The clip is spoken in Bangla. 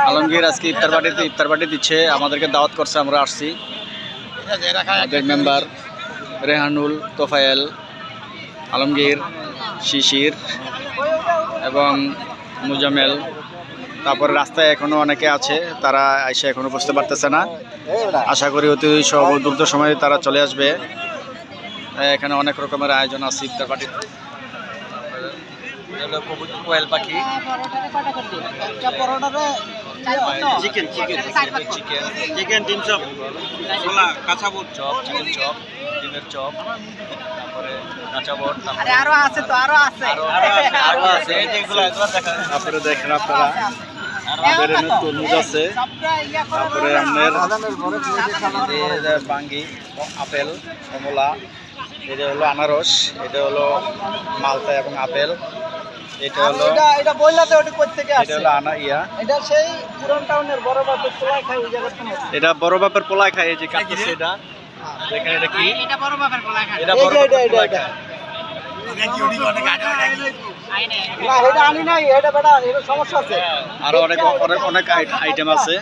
আলমগীর আজকে ইফতার পার্টি দিচ্ছে, আমাদেরকে দাওয়াত করছে, আমরা আসছি। আমাদের মেম্বার রেহানুল, তোফায়েল, আলমগীর, শিশির এবং মুজামেল। তারপরে রাস্তায় এখনো অনেকে আছে, তারা এসে এখনো বুঝতে পারতেছে না। আশা করি অতি দ্রুত সময়ে তারা চলে আসবে। এখানে অনেক রকমের আয়োজন আছে ইফতার পার্টির। কোয়েল পাখি, চিকেন, ডিম চপ, কাঁচা বুট চপ, চিকেন চপ, ডিমের চপ, তারপরে কাঁচা বুট, আরো আছে। তারপরে দেখেন আপনারা তরমুজ আছে, তারপরে আপনার বাঙ্গি, আপেল, কমলা, এটা হলো আনারস, এটা হলো মালটা এবং আপেল, এটা হলো এটা বড় বাপের পোলায় খায়। এই যে কাটতেছে এটা, দেখেন এটা কি, এটা বড় বাপের পোলায় খায়। আরো অনেক আইটেম আছে।